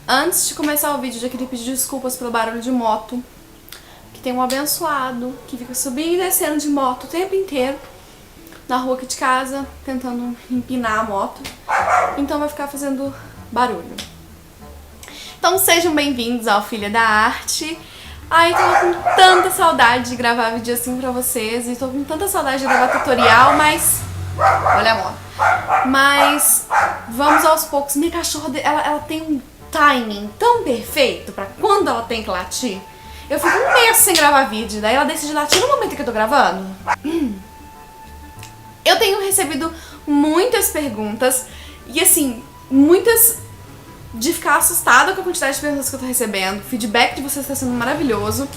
Antes de começar o vídeo, já queria pedir desculpas pelo barulho de moto, que tem um abençoado que fica subindo e descendo de moto o tempo inteiro na rua aqui de casa, tentando empinar a moto, então vai ficar fazendo barulho. Então sejam bem-vindos ao Filha da Arte. Ai, tô com tanta saudade de gravar vídeo assim pra vocês, e tô com tanta saudade de gravar tutorial, mas... olha a moto. Mas vamos aos poucos. Minha cachorra, ela tem um timing tão perfeito pra quando ela tem que latir. Eu fico um mês sem gravar vídeo, daí ela decide latir no momento que eu tô gravando. Eu tenho recebido muitas perguntas e assim, muitas de ficar assustada com a quantidade de perguntas que eu tô recebendo. O feedback de vocês tá sendo maravilhoso.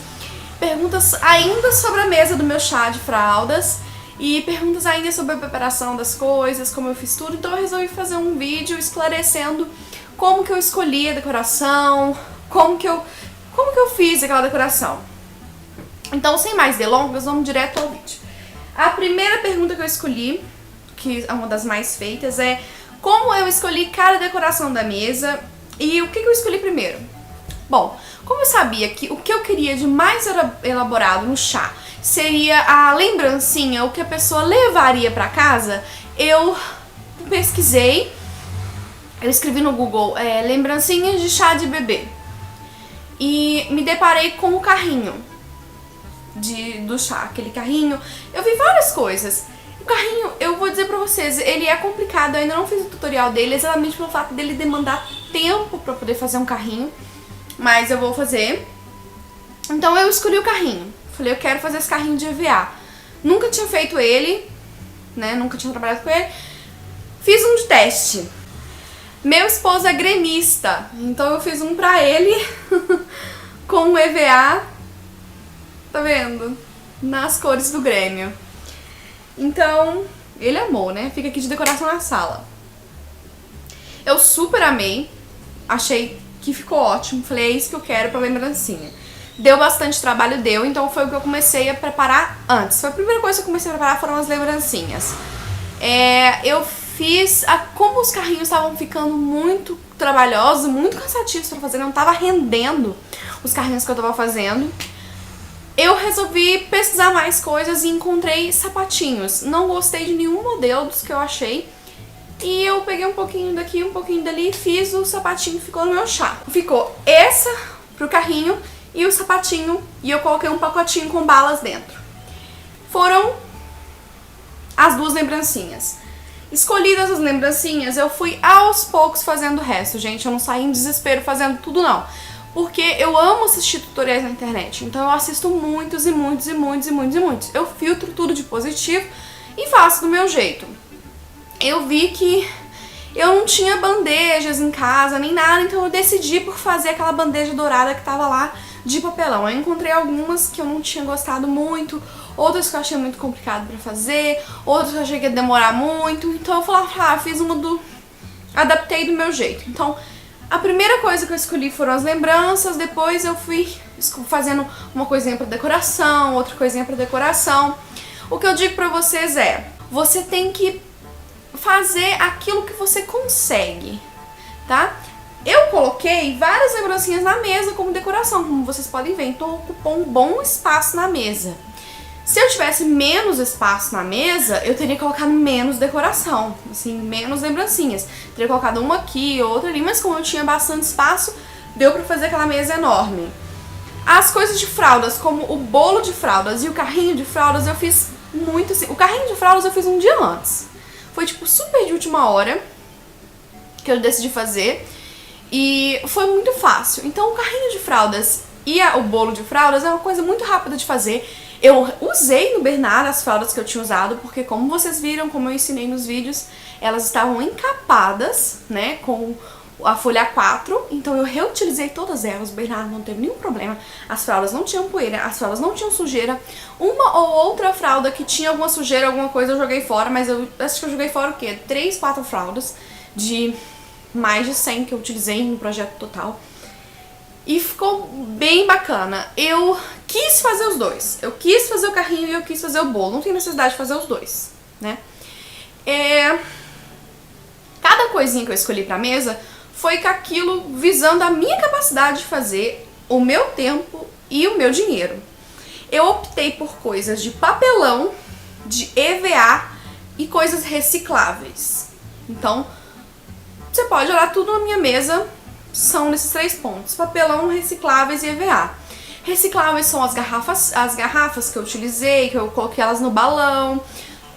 Perguntas ainda sobre a mesa do meu chá de fraldas e perguntas ainda sobre a preparação das coisas, como eu fiz tudo. Então eu resolvi fazer um vídeo esclarecendo como que eu escolhi a decoração, como que eu fiz aquela decoração. Então, sem mais delongas, vamos direto ao vídeo. A primeira pergunta que eu escolhi, que é uma das mais feitas, é como eu escolhi cada decoração da mesa e o que eu escolhi primeiro. Bom, como eu sabia que o que eu queria de mais elaborado no chá seria a lembrancinha, o que a pessoa levaria pra casa, eu pesquisei, eu escrevi no Google lembrancinhas de chá de bebê e me deparei com o carrinho do chá, aquele carrinho. Eu vi várias coisas. O carrinho, eu vou dizer pra vocês, ele é complicado, eu ainda não fiz o tutorial dele, exatamente pelo fato dele demandar tempo pra poder fazer um carrinho, mas eu vou fazer. Então eu escolhi o carrinho, falei, eu quero fazer esse carrinho de EVA. Nunca tinha feito ele, né, nunca tinha trabalhado com ele. Fiz um de teste. Meu esposo é gremista, então eu fiz um pra ele com o EVA, tá vendo? Nas cores do Grêmio. Então, ele amou, né? Fica aqui de decoração na sala. Eu super amei, achei que ficou ótimo, falei, é isso que eu quero pra lembrancinha. Deu bastante trabalho, deu, então foi o que eu comecei a preparar antes. Foi a primeira coisa que eu comecei a preparar, foram as lembrancinhas. Eu fiz, como os carrinhos estavam ficando muito trabalhosos, muito cansativos pra fazer, não tava rendendo os carrinhos que eu tava fazendo. Eu resolvi pesquisar mais coisas e encontrei sapatinhos. Não gostei de nenhum modelo dos que eu achei. E eu peguei um pouquinho daqui, um pouquinho dali e fiz o sapatinho que ficou no meu chá. Ficou essa pro carrinho e o sapatinho, e eu coloquei um pacotinho com balas dentro. Foram as duas lembrancinhas. Escolhidas as lembrancinhas, eu fui aos poucos fazendo o resto, gente. Eu não saí em desespero fazendo tudo, não. Porque eu amo assistir tutoriais na internet, então eu assisto muitos e muitos e muitos e muitos e muitos. Eu filtro tudo de positivo e faço do meu jeito. Eu vi que eu não tinha bandejas em casa nem nada, então eu decidi por fazer aquela bandeja dourada que tava lá de papelão. Eu encontrei algumas que eu não tinha gostado muito, outras que eu achei muito complicado pra fazer, outras que eu achei que ia demorar muito, então eu falei, fiz uma adaptei do meu jeito. Então, a primeira coisa que eu escolhi foram as lembranças, depois eu fui fazendo uma coisinha pra decoração, outra coisinha pra decoração. O que eu digo pra vocês é, você tem que fazer aquilo que você consegue, tá? Eu coloquei várias lembrancinhas na mesa como decoração, como vocês podem ver, então ocupou um bom espaço na mesa. Se eu tivesse menos espaço na mesa, eu teria colocado menos decoração, assim, menos lembrancinhas. Teria colocado uma aqui, outra ali, mas como eu tinha bastante espaço, deu pra fazer aquela mesa enorme. As coisas de fraldas, como o bolo de fraldas e o carrinho de fraldas, eu fiz muito assim. O carrinho de fraldas eu fiz um dia antes. Foi tipo super de última hora que eu decidi fazer e foi muito fácil. Então o carrinho de fraldas e o bolo de fraldas é uma coisa muito rápida de fazer. Eu usei no Bernard as fraldas que eu tinha usado, porque como vocês viram, como eu ensinei nos vídeos, elas estavam encapadas, né, com a folha A4, então eu reutilizei todas elas. O Bernard não teve nenhum problema, as fraldas não tinham poeira, as fraldas não tinham sujeira. Uma ou outra fralda que tinha alguma sujeira, alguma coisa, eu joguei fora, mas eu acho que eu joguei fora o quê? 3, 4 fraldas de mais de 100 que eu utilizei no projeto total. E ficou bem bacana. Eu quis fazer os dois. Eu quis fazer o carrinho e eu quis fazer o bolo. Não tem necessidade de fazer os dois, né? Cada coisinha que eu escolhi pra mesa foi com aquilo visando a minha capacidade de fazer, o meu tempo e o meu dinheiro. Eu optei por coisas de papelão, de EVA e coisas recicláveis. Então, você pode olhar tudo na minha mesa, são nesses 3 pontos: papelão, recicláveis e EVA. Recicláveis são as garrafas que eu utilizei, que eu coloquei elas no balão.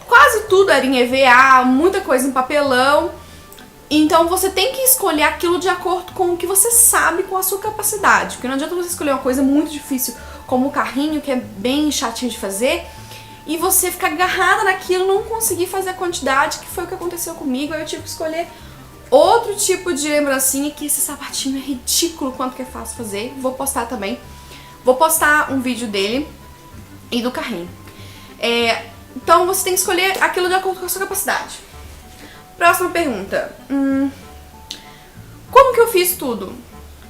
Quase tudo era em EVA, muita coisa em papelão. Então você tem que escolher aquilo de acordo com o que você sabe, com a sua capacidade. Porque não adianta você escolher uma coisa muito difícil, como o carrinho, que é bem chatinho de fazer, e você ficar agarrada naquilo, não conseguir fazer a quantidade, que foi o que aconteceu comigo. Aí eu tive que escolher outro tipo de lembrancinha, que esse sapatinho é ridículo quanto que é fácil fazer. Vou postar também. Vou postar um vídeo dele e do carrinho. Então você tem que escolher aquilo de acordo com a sua capacidade. Próxima pergunta. Como que eu fiz tudo?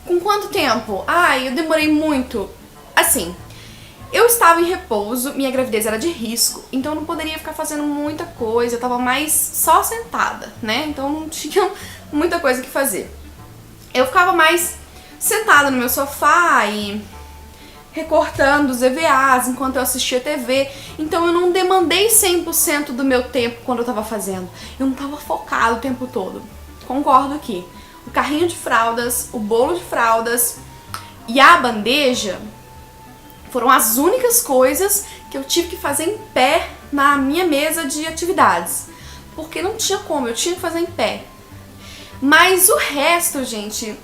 Com quanto tempo? Eu demorei muito. Assim, eu estava em repouso, minha gravidez era de risco, então eu não poderia ficar fazendo muita coisa, eu tava mais só sentada, né? Então não tinha muita coisa que fazer. Eu ficava mais sentada no meu sofá e recortando os EVAs enquanto eu assistia TV, então eu não demandei 100% do meu tempo quando eu tava fazendo. Eu não tava focada o tempo todo. Concordo aqui. O carrinho de fraldas, o bolo de fraldas e a bandeja foram as únicas coisas que eu tive que fazer em pé na minha mesa de atividades. Porque não tinha como, eu tinha que fazer em pé. Mas o resto, gente,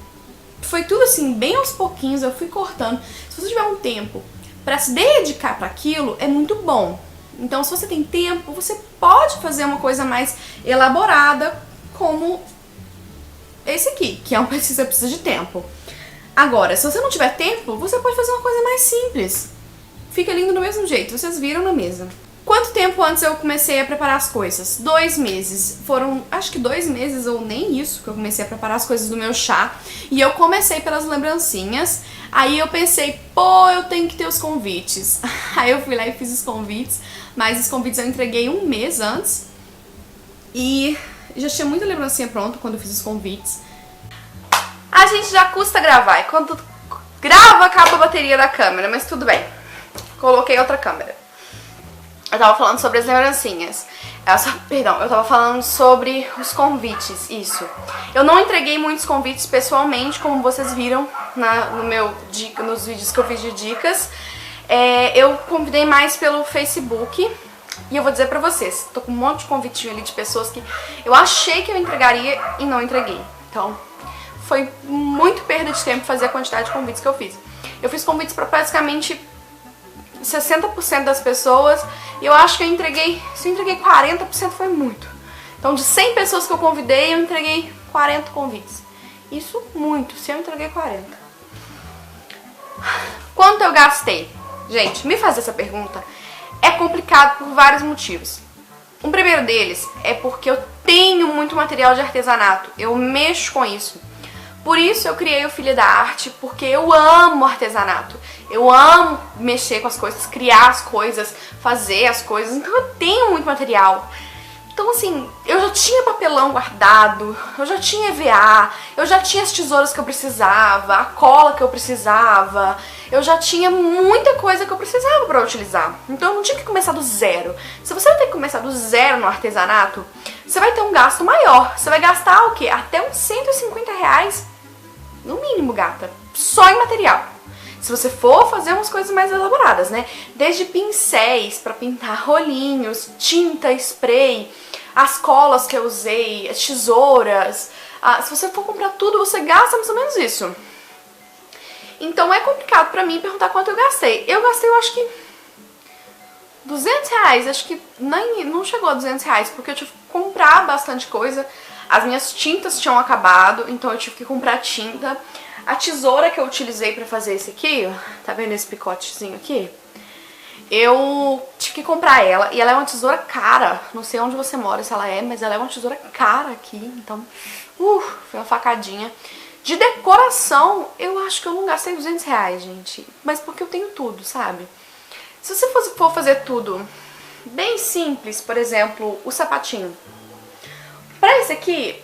foi tudo assim, bem aos pouquinhos, eu fui cortando. Se você tiver um tempo pra se dedicar para aquilo, é muito bom. Então, se você tem tempo, você pode fazer uma coisa mais elaborada, como esse aqui, que é um que você precisa de tempo. Agora, se você não tiver tempo, você pode fazer uma coisa mais simples. Fica lindo do mesmo jeito, vocês viram na mesa. Quanto tempo antes eu comecei a preparar as coisas? 2 meses. Foram, acho que 2 meses ou nem isso, que eu comecei a preparar as coisas do meu chá. E eu comecei pelas lembrancinhas. Aí eu pensei, eu tenho que ter os convites. Aí eu fui lá e fiz os convites. Mas os convites eu entreguei 1 mês antes. E já tinha muita lembrancinha pronta quando eu fiz os convites. A gente já custa gravar. E quando grava, acaba a bateria da câmera. Mas tudo bem. Coloquei outra câmera. Eu tava falando sobre as lembrancinhas. Eu tava falando sobre os convites, isso. Eu não entreguei muitos convites pessoalmente, como vocês viram nos vídeos que eu fiz de dicas. Eu convidei mais pelo Facebook. E eu vou dizer pra vocês, tô com um monte de convitinho ali de pessoas que eu achei que eu entregaria e não entreguei. Então, foi muito perda de tempo fazer a quantidade de convites que eu fiz. Eu fiz convites pra praticamente 60% das pessoas, e eu acho que se eu entreguei 40% foi muito. Então de 100 pessoas que eu convidei, eu entreguei 40 convites. Isso muito, se eu entreguei 40. Quanto eu gastei? Gente, me fazer essa pergunta é complicado por vários motivos. O primeiro deles é porque eu tenho muito material de artesanato, eu mexo com isso. Por isso eu criei o Filha da Arte, porque eu amo artesanato. Eu amo mexer com as coisas, criar as coisas, fazer as coisas. Então eu tenho muito material. Então assim, eu já tinha papelão guardado, eu já tinha EVA, eu já tinha as tesouras que eu precisava, a cola que eu precisava. Eu já tinha muita coisa que eu precisava pra utilizar. Então eu não tinha que começar do zero. Se você vai ter que começar do zero no artesanato, você vai ter um gasto maior. Você vai gastar o quê? Até uns 150 reais. No mínimo, gata. Só em material. Se você for fazer umas coisas mais elaboradas, né? Desde pincéis pra pintar rolinhos, tinta, spray, as colas que eu usei, as tesouras. Se você for comprar tudo, você gasta mais ou menos isso. Então é complicado pra mim perguntar quanto eu gastei. Eu gastei, eu acho que 200 reais. Acho que não chegou a 200 reais, porque eu tive que comprar bastante coisa. As minhas tintas tinham acabado, então eu tive que comprar tinta. A tesoura que eu utilizei pra fazer esse aqui, ó, tá vendo esse picotezinho aqui? Eu tive que comprar ela, e ela é uma tesoura cara. Não sei onde você mora, se ela é, mas ela é uma tesoura cara aqui, então foi uma facadinha. De decoração, eu acho que eu não gastei 200 reais, gente. Mas porque eu tenho tudo, sabe? Se você for fazer tudo bem simples, por exemplo, o sapatinho. Pra esse aqui,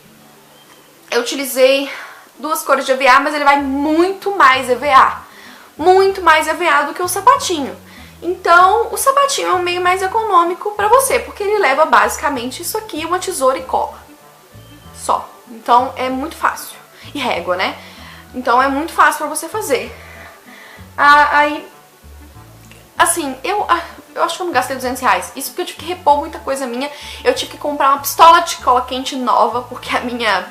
eu utilizei duas cores de EVA, mas ele vai muito mais EVA. Muito mais EVA do que o sapatinho. Então, o sapatinho é um meio mais econômico pra você, porque ele leva basicamente isso aqui, uma tesoura e cola. Só. Então, é muito fácil. E régua, né? Então, é muito fácil pra você fazer. Aí, assim, eu acho que eu não gastei R$200. Isso porque eu tive que repor muita coisa minha. Eu tive que comprar uma pistola de cola quente nova, porque a minha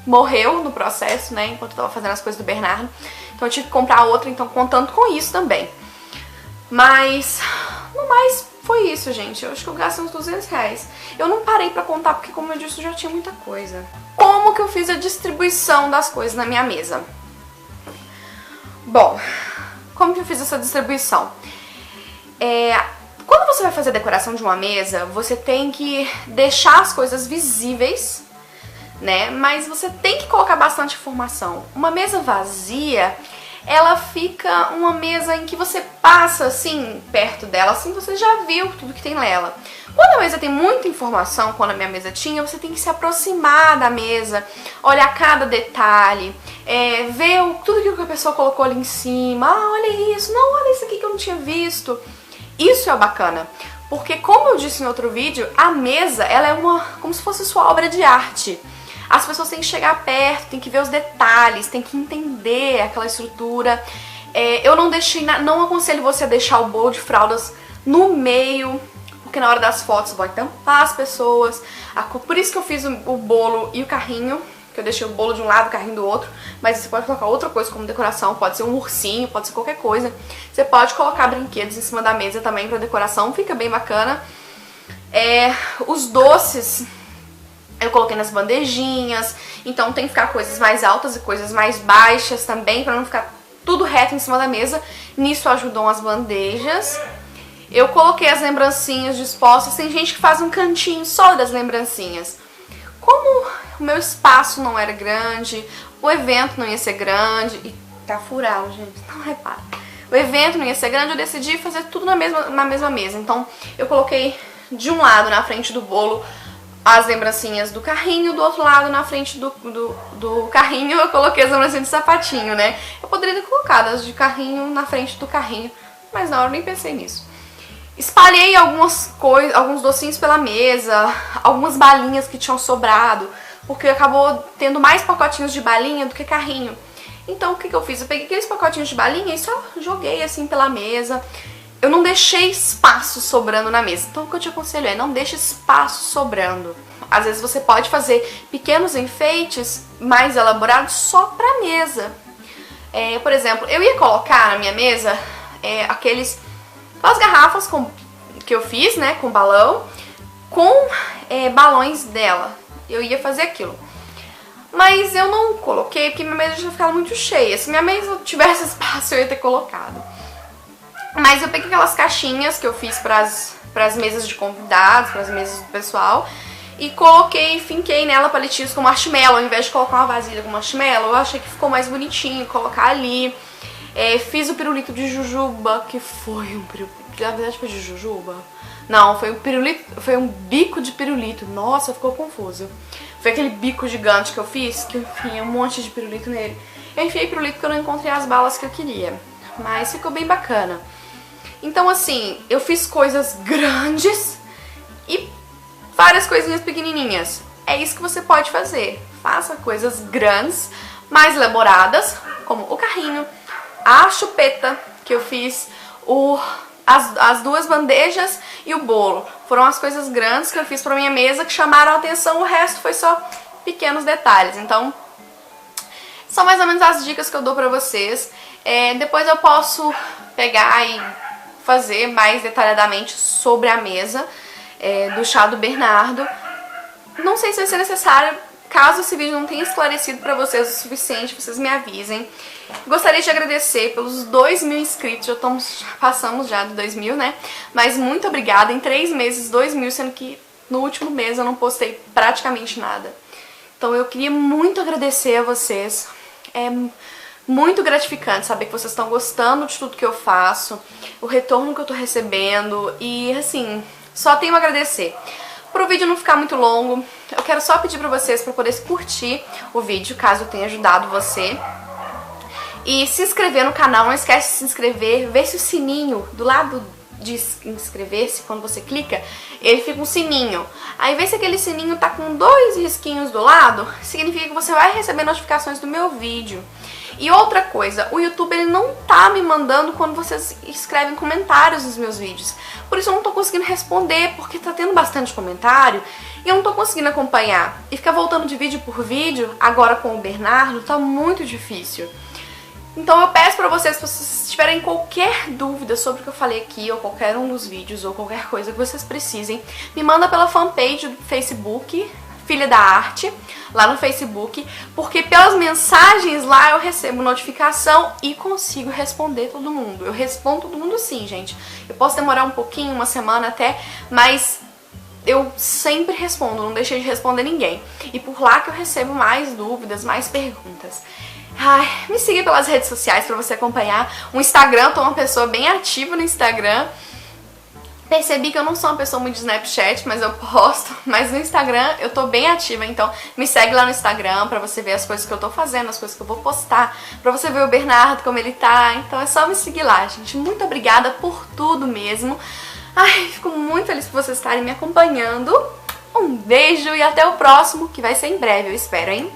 morreu no processo, né? Enquanto eu tava fazendo as coisas do Bernardo. Então eu tive que comprar outra, então contando com isso também. Mas, no mais, foi isso, gente. Eu acho que eu gastei uns R$200. Eu não parei pra contar, porque como eu disse, já tinha muita coisa. Como que eu fiz a distribuição das coisas na minha mesa? Bom, como que eu fiz essa distribuição? Quando você vai fazer a decoração de uma mesa, você tem que deixar as coisas visíveis, né? Mas você tem que colocar bastante informação. Uma mesa vazia, ela fica uma mesa em que você passa assim, perto dela, assim você já viu tudo que tem nela. Quando a mesa tem muita informação, quando a minha mesa tinha, você tem que se aproximar da mesa, olhar cada detalhe, ver tudo que a pessoa colocou ali em cima. Ah, olha isso, não, olha isso aqui que eu não tinha visto. Isso é bacana, porque como eu disse em outro vídeo, a mesa, ela é como se fosse sua obra de arte. As pessoas têm que chegar perto, têm que ver os detalhes, têm que entender aquela estrutura. Eu não aconselho você a deixar o bolo de fraldas no meio, porque na hora das fotos vai tampar as pessoas. Por isso que eu fiz o bolo e o carrinho, que eu deixei o bolo de um lado, o carrinho do outro. Mas você pode colocar outra coisa como decoração, pode ser um ursinho, pode ser qualquer coisa. Você pode colocar brinquedos em cima da mesa também pra decoração, fica bem bacana. Os doces eu coloquei nas bandejinhas, então tem que ficar coisas mais altas e coisas mais baixas também, pra não ficar tudo reto em cima da mesa. Nisso ajudam as bandejas. Eu coloquei as lembrancinhas dispostas, tem gente que faz um cantinho só das lembrancinhas. Como o meu espaço não era grande, o evento não ia ser grande, e tá furado, gente, não repara. O evento não ia ser grande, eu decidi fazer tudo na mesma mesa. Então eu coloquei de um lado na frente do bolo as lembrancinhas do carrinho, do outro lado, na frente do carrinho, eu coloquei as lembrancinhas de sapatinho, né? Eu poderia ter colocado as de carrinho na frente do carrinho, mas na hora eu nem pensei nisso. Espalhei alguns docinhos pela mesa, algumas balinhas que tinham sobrado, porque acabou tendo mais pacotinhos de balinha do que carrinho. Então o que eu fiz? Eu peguei aqueles pacotinhos de balinha e só joguei assim pela mesa. Eu não deixei espaço sobrando na mesa. Então o que eu te aconselho não deixe espaço sobrando. Às vezes você pode fazer pequenos enfeites mais elaborados só pra mesa. Por exemplo, eu ia colocar na minha mesa aquelas garrafas que eu fiz, né, com balão, com balões dela. Eu ia fazer aquilo. Mas eu não coloquei porque minha mesa já ficava muito cheia. Se minha mesa tivesse espaço, eu ia ter colocado. Mas eu peguei aquelas caixinhas que eu fiz pras mesas de convidados, pras mesas do pessoal, e finquei nela palitinhos com marshmallow. Ao invés de colocar uma vasilha com marshmallow, eu achei que ficou mais bonitinho colocar ali. Fiz o pirulito de jujuba, que foi um pirulito, na verdade foi de jujuba? Não, foi um pirulito, foi um bico de pirulito. Nossa, ficou confuso. Foi aquele bico gigante que eu fiz, que eu enfiei um monte de pirulito nele. Eu enfiei pirulito porque eu não encontrei as balas que eu queria, mas ficou bem bacana. Então assim, eu fiz coisas grandes e várias coisinhas pequenininhas. É isso que você pode fazer. Faça coisas grandes, mais elaboradas, como o carrinho, a chupeta que eu fiz, as duas bandejas e o bolo. Foram as coisas grandes que eu fiz pra minha mesa que chamaram a atenção, o resto foi só pequenos detalhes. Então, são mais ou menos as dicas que eu dou pra vocês. Depois eu posso pegar e fazer mais detalhadamente sobre a mesa do chá do Bernardo. Não sei se vai ser necessário. Caso esse vídeo não tenha esclarecido pra vocês o suficiente, vocês me avisem. Gostaria de agradecer pelos 2.000 inscritos, já passamos já de 2.000, né? Mas muito obrigada, em 3 meses 2.000, sendo que no último mês eu não postei praticamente nada. Então eu queria muito agradecer a vocês. É muito gratificante saber que vocês estão gostando de tudo que eu faço, o retorno que eu tô recebendo e assim, só tenho a agradecer. Para o vídeo não ficar muito longo, eu quero só pedir para vocês para poder curtir o vídeo, caso eu tenha ajudado você. E se inscrever no canal, não esquece de se inscrever, ver se o sininho do lado de inscrever-se, quando você clica, ele fica um sininho. Aí vê se aquele sininho tá com 2 risquinhos do lado, significa que você vai receber notificações do meu vídeo. E outra coisa, o YouTube ele não tá me mandando quando vocês escrevem comentários nos meus vídeos. Por isso eu não tô conseguindo responder, porque tá tendo bastante comentário e eu não tô conseguindo acompanhar. E ficar voltando de vídeo por vídeo, agora com o Bernardo, tá muito difícil. Então eu peço pra vocês, se vocês tiverem qualquer dúvida sobre o que eu falei aqui, ou qualquer um dos vídeos, ou qualquer coisa que vocês precisem, me manda pela fanpage do Facebook, Filha da Arte, lá no Facebook, porque pelas mensagens lá eu recebo notificação e consigo responder todo mundo. Eu respondo todo mundo sim, gente. Eu posso demorar um pouquinho, uma semana até, mas eu sempre respondo, não deixei de responder ninguém. E por lá que eu recebo mais dúvidas, mais perguntas. Ai, me siga pelas redes sociais pra você acompanhar. O Instagram, eu tô uma pessoa bem ativa no Instagram. Percebi que eu não sou uma pessoa muito de Snapchat, mas eu posto. Mas no Instagram eu tô bem ativa, então me segue lá no Instagram pra você ver as coisas que eu tô fazendo, as coisas que eu vou postar, pra você ver o Bernardo, como ele tá. Então é só me seguir lá, gente. Muito obrigada por tudo mesmo. Ai, fico muito feliz por vocês estarem me acompanhando. Um beijo e até o próximo, que vai ser em breve, eu espero, hein?